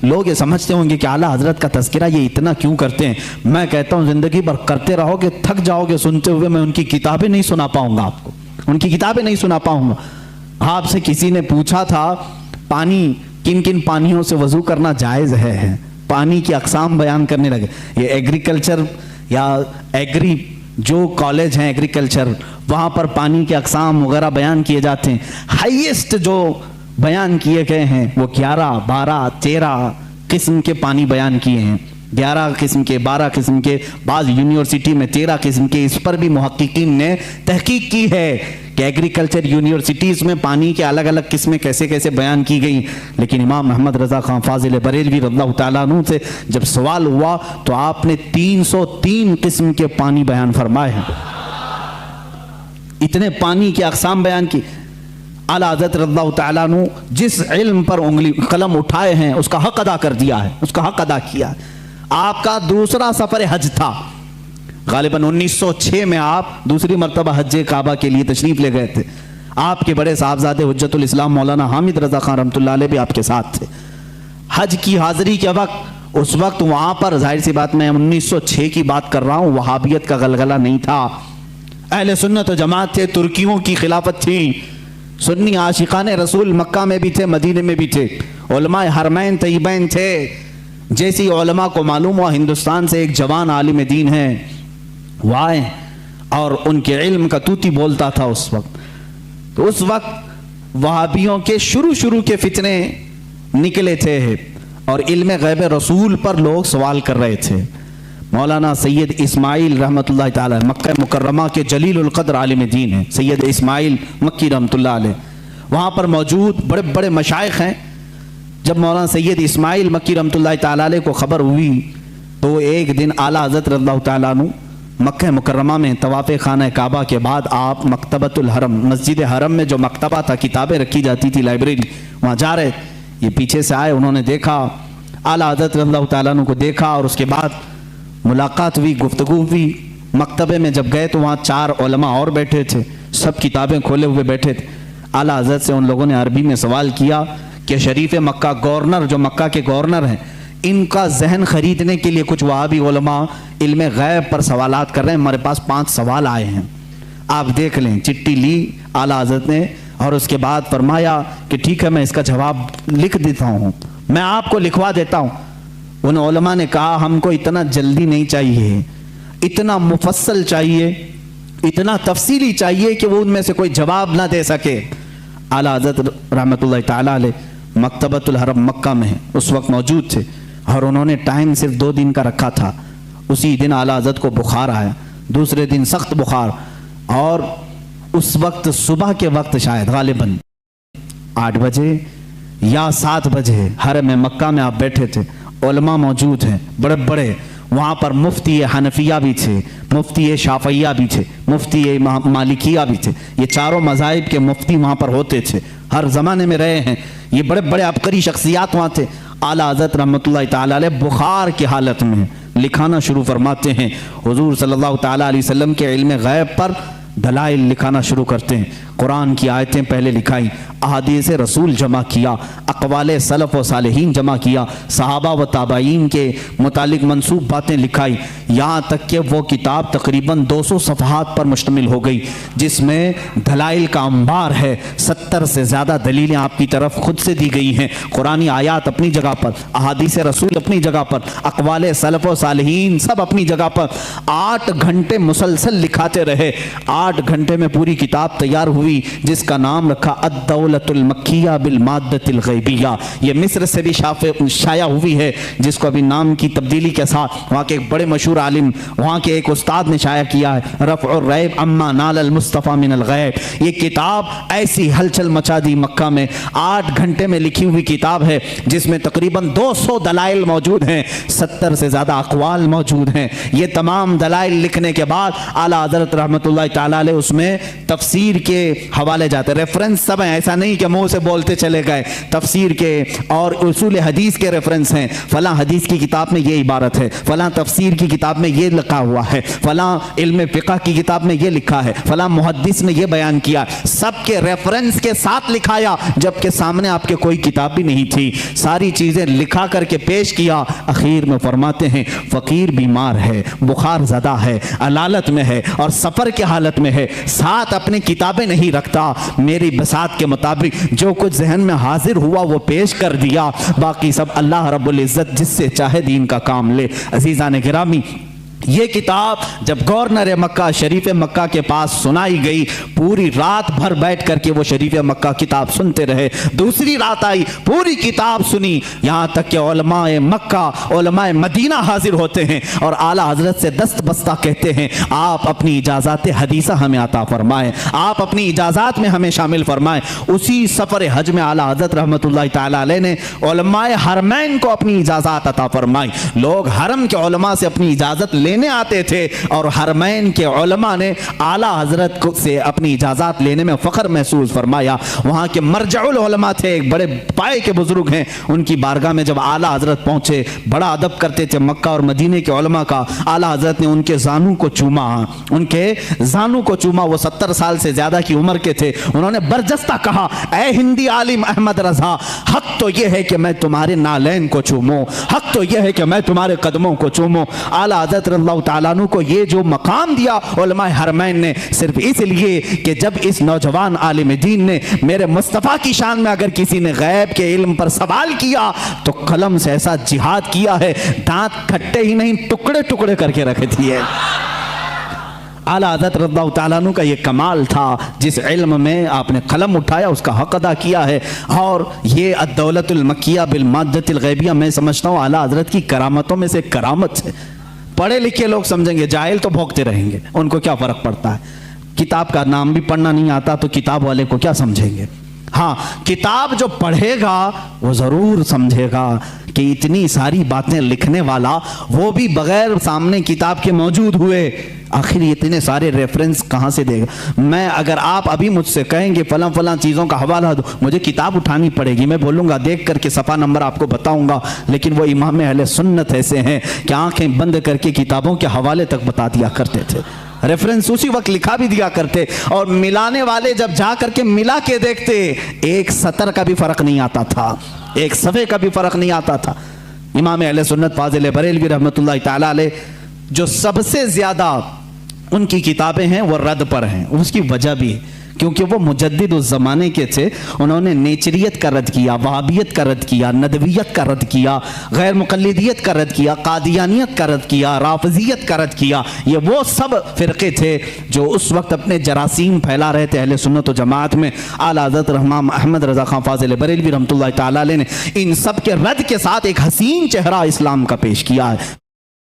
لوگ یہ سمجھتے ہوں گے کہ اعلیٰ حضرت کا تذکرہ یہ اتنا کیوں کرتے ہیں. میں کہتا ہوں زندگی بھر کرتے رہو گے تھک جاؤ گے سنتے ہوئے. میں ان کی کتابیں نہیں سنا پاؤں گا آپ کو, ان کی کتابیں نہیں سنا پاؤں گا. آپ سے کسی نے پوچھا تھا پانی کن کن پانیوں سے وضو کرنا جائز ہے, پانی کی اقسام بیان کرنے لگے. یہ ایگریکلچر یا ایگری جو کالج ہیں ایگریکلچر, وہاں پر پانی کے اقسام وغیرہ بیان کیے جاتے ہیں. ہائیسٹ جو بیان کیے گئے ہیں وہ 11, 12, 13 قسم کے پانی بیان کیے ہیں. 11 قسم کے, 12 قسم کے, بعض یونیورسٹی میں 13 قسم کے. اس پر بھی محققین نے تحقیق کی ہے کہ ایگریکلچر یونیورسٹیز میں پانی کے الگ الگ قسمیں کیسے کیسے بیان کی گئی. لیکن امام محمد رضا خان فاضل بریلوی رضی اللہ تعالیٰ عنہ سے جب سوال ہوا تو آپ نے 303 قسم کے پانی بیان فرمائے ہیں. اتنے پانی کے اقسام بیان کی. اعلیٰ حضرت رضی اللہ تعالیٰ عنہ جس علم پر انگلی قلم اٹھائے ہیں اس کا حق ادا کر دیا ہے, اس کا حق ادا کیا ہے. آپ کا دوسرا سفر حج تھا, غالباً 1906 میں آپ دوسری مرتبہ حج کعبہ کے لیے تشریف لے گئے تھے. آپ کے بڑے صاحبزادے حجت الاسلام مولانا حامد رضا خان رحمۃ اللہ علیہ بھی آپ کے ساتھ تھے. حج کی حاضری کے وقت, اس وقت وہاں پر ظاہر سی بات میں 1906 کی بات کر رہا ہوں, وہابیت کا غلغلہ نہیں تھا. اہل سنت و جماعت تھے, ترکیوں کی خلافت تھی, سنی عاشقان رسول مکہ میں بھی تھے, مدینے میں بھی تھے, علماء حرمین طیبین تھے. جیسی علماء کو معلوم ہوا ہندوستان سے ایک جوان عالم دین ہے, وہ آئے اور ان کے علم کا توتی بولتا تھا اس وقت. تو اس وقت وہابیوں کے شروع کے فتنے نکلے تھے اور علم غیب رسول پر لوگ سوال کر رہے تھے. مولانا سید اسماعیل رحمۃ اللہ تعالی مکہ مکرمہ کے جلیل القدر عالم دین ہیں, سید اسماعیل مکی رحمۃ اللہ علیہ, وہاں پر موجود بڑے بڑے مشائخ ہیں. جب مولانا سید اسماعیل مکی رحمۃ اللہ تعالی علیہ کو خبر ہوئی تو ایک دن اعلیٰ حضرت رضی اللہ تعالیٰ عنہ مکہ مکرمہ میں طواف خانہ کعبہ کے بعد آپ مکتبۃ الحرم, مسجد حرم میں جو مکتبہ تھا, کتابیں رکھی جاتی تھی, لائبریری, وہاں جا رہے. یہ پیچھے سے آئے, انہوں نے دیکھا, اعلیٰ حضرت رضی اللہ تعالیٰ عنہ کو دیکھا اور اس کے بعد ملاقات ہوئی, گفتگو ہوئی. مکتبے میں جب گئے تو وہاں 4 علماء اور بیٹھے تھے, سب کتابیں کھولے ہوئے بیٹھے تھے. اعلیٰ حضرت سے ان لوگوں نے عربی میں سوال کیا کہ شریف مکہ گورنر, جو مکہ کے گورنر ہیں, ان کا ذہن خریدنے کے لیے کچھ وہابی علماء علم غیب پر سوالات کر رہے ہیں, ہمارے پاس 5 سوال آئے ہیں, آپ دیکھ لیں. چٹھی لی اعلیٰ حضرت نے اور اس کے بعد فرمایا کہ ٹھیک ہے میں اس کا جواب لکھ دیتا ہوں, میں آپ کو لکھوا دیتا ہوں. ان علماء نے کہا ہم کو اتنا جلدی نہیں چاہیے, اتنا مفصل چاہیے, اتنا تفصیلی چاہیے کہ وہ ان میں سے کوئی جواب نہ دے سکے. اعلیٰ حضرت رحمۃ اللہ تعالیٰ علیہ مکتبۃ الحرم مکہ میں اس وقت موجود تھے اور انہوں نے ٹائم صرف 2 دن کا رکھا تھا. اسی دن اعلیٰ حضرت کو بخار آیا, دوسرے دن سخت بخار, اور اس وقت صبح کے وقت شاید غالباً 8 بجے یا 7 بجے حرم مکہ میں آپ بیٹھے تھے. علماء موجود ہیں بڑے بڑے, وہاں پر مفتی حنفیہ بھی تھے, مفتی شافعیہ بھی تھے, مفتی مالکیہ بھی تھے. یہ چاروں مذاہب کے مفتی وہاں پر ہوتے تھے, ہر زمانے میں رہے ہیں. یہ بڑے بڑے عبقری شخصیات وہاں تھے. اعلیٰ حضرت رحمۃ اللہ تعالیٰ علیہ بخار کی حالت میں لکھانا شروع فرماتے ہیں. حضور صلی اللہ تعالیٰ علیہ وسلم کے علم غیب پر دلائل لکھانا شروع کرتے ہیں. قرآن کی آیتیں پہلے لکھائیں, احادیث رسول جمع کیا, اقوال سلف و صالحین جمع کیا, صحابہ و تابعین کے متعلق منسوب باتیں لکھائی, یہاں تک کہ وہ کتاب تقریباً 200 صفحات پر مشتمل ہو گئی, جس میں دلائل کا انبار ہے. 70 سے زیادہ دلیلیں آپ کی طرف خود سے دی گئی ہیں. قرآنی آیات اپنی جگہ پر, احادیث رسول اپنی جگہ پر, اقوال سلف و صالحین سب اپنی جگہ پر. 8 گھنٹے مسلسل لکھاتے رہے. 8 گھنٹے میں پوری کتاب تیار ہوئی جس کا نام رکھا الدولۃ المکیہ بالمادۃ الغیبیہ. یہ مصر سے بھی شائع ہوئی ہے, جس کو ابھی نام کی تبدیلی کے ساتھ وہاں کے ایک بڑے مشہور عالم, وہاں کے ایک استاد نے شائع کیا ہے, رفع الریب اما نال المصطفیٰ من الغیب. یہ کتاب ایسی ہلچل مچا دی مکہ میں. 8 گھنٹے میں لکھی ہوئی کتاب ہے جس میں تقریباً 200 دلائل موجود ہیں, 70 سے زیادہ اقوال موجود ہیں. یہ تمام دلائل لکھنے کے بعد اعلیٰ حضرت رحمۃ اللہ تعالیٰ علیہ اس میں تفسیر کے حوالے جاتے ہیں، ریفرنس سب ہیں، ایسا نہیں کہ منہ سے بولتے چلے گئے، تفسیر کے اور اصول حدیث کے ریفرنس ہیں، فلاں حدیث کی کتاب میں یہ عبارت ہے، فلاں تفسیر کی کتاب میں یہ لکھا ہوا ہے، فلاں علم فقہ کی کتاب میں یہ لکھا ہے، فلاں محدث نے یہ بیان کیا، سب کے ریفرنس کے ساتھ لکھایا، جبکہ سامنے آپ کے کوئی کتاب بھی نہیں تھی، ساری چیزیں لکھا کر کے پیش کیا، اخیر میں فرماتے ہیں فقیر بیمار ہے، بخار زدہ ہے، علالت میں ہے اور سفر کے حالت میں ہے، ساتھ اپنی کتابیں نہیں رکھتا، میری بساط کے مطابق جو کچھ ذہن میں حاضر ہوا وہ پیش کر دیا، باقی سب اللہ رب العزت جس سے چاہے دین کا کام لے۔ عزیزان گرامی، یہ کتاب جب گورنر مکہ شریف مکہ کے پاس سنائی گئی، پوری رات بھر بیٹھ کر کے وہ شریف مکہ کتاب سنتے رہے، دوسری رات آئی پوری کتاب سنی، یہاں تک کہ علماء مکہ علماء مدینہ حاضر ہوتے ہیں اور اعلیٰ حضرت سے دست بستہ کہتے ہیں آپ اپنی اجازات حدیثہ ہمیں عطا فرمائیں، آپ اپنی اجازات میں ہمیں شامل فرمائیں۔ اسی سفر حج میں اعلیٰ حضرت رحمۃ اللہ تعالی علیہ نے علماء حرمین کو اپنی اجازات عطا فرمائی، لوگ حرم کے علماء سے اپنی اجازت لینے آتے تھے اور حرمین کے علماء نے اعلیٰ حضرت سے اپنی اجازات لینے میں فخر محسوس فرمایا۔ وہاں کے مرجع العلماء تھے، ایک بڑے پائے کے بزرگ ہیں، ان کی بارگاہ میں جب اعلیٰ حضرت پہنچے بڑا ادب کرتے تھے مکہ اور مدینے کے علماء کا، اعلیٰ حضرت نے ان کے زانو کو چوما، ان کے زانو کو چوما، وہ 70 سال سے زیادہ کی عمر کے تھے، انہوں نے برجستہ کہا اے ہندی عالم احمد رضا، حق تو یہ ہے کہ میں تمہارے نالین کو چوموں، حق تو یہ ہے کہ میں تمہارے قدموں کو چوموں۔ اعلیٰ حضرت اللہ تعالیٰ عنہ کو یہ جو مقام دیا علماء حرمین نے صرف اس لیے کہ جب اس نوجوان عالم دین نے میرے مصطفیٰ کی شان میں اگر کسی نے غیب کے علم پر سوال کیا تو قلم سے ایسا جہاد کیا ہے، دانت کھٹے ہی نہیں ٹکڑے ٹکڑے کر کے رکھ دیے۔ اعلیٰ حضرت رضی اللہ تعالیٰ عنہ کا یہ کمال تھا، جس علم میں آپ نے قلم اٹھایا اس کا حق ادا کیا ہے، اور یہ الدولت المکیہ بالمادۃ الغیبیہ میں سمجھتا ہوں اعلیٰ حضرت کی کرامتوں میں سے کرامت ہے۔ پڑھے لکھے لوگ سمجھیں گے، جاہل تو بھوکتے رہیں گے، ان کو کیا فرق پڑتا ہے، کتاب کا نام بھی پڑھنا نہیں آتا تو کتاب والے کو کیا سمجھیں گے۔ ہاں، کتاب جو پڑھے گا وہ ضرور سمجھے گا کہ اتنی ساری باتیں لکھنے والا وہ بھی بغیر سامنے کتاب کے موجود ہوئے، آخر اتنے سارے ریفرنس کہاں سے دے گا۔ میں اگر آپ ابھی مجھ سے کہیں گے فلاں فلاں چیزوں کا حوالہ دو، مجھے کتاب اٹھانی پڑے گی، میں بولوں گا دیکھ کر کے صفحہ نمبر آپ کو بتاؤں گا، لیکن وہ امام اہل سنت ایسے ہیں کہ آنکھیں بند کر کے کتابوں کے حوالے تک بتا دیا کرتے تھے، ریفرنس اسی وقت لکھا بھی دیا کرتے، اور ملانے والے جب جا کر کے ملا کے دیکھتے ایک سطر کا بھی فرق نہیں آتا تھا، ایک صفحے کا بھی فرق نہیں آتا تھا۔ امام اہل سنت فاضل بریلوی رحمۃ اللہ تعالی علیہ جو سب سے زیادہ ان کی کتابیں ہیں وہ رد پر ہیں، اس کی وجہ بھی ہے کیونکہ وہ مجدد اس زمانے کے تھے، انہوں نے نیچریت کا رد کیا، وہابیت کا رد کیا، ندویت کا رد کیا، غیر مقلدیت کا رد کیا، قادیانیت کا رد کیا، رافضیت کا رد کیا۔ یہ وہ سب فرقے تھے جو اس وقت اپنے جراثیم پھیلا رہے تھے اہل سنت و جماعت میں۔ اعلیٰ حضرت امام احمد رضا خان فاضل بریلوی رحمۃ اللہ تعالی علیہ نے ان سب کے رد کے ساتھ ایک حسین چہرہ اسلام کا پیش کیا ہے۔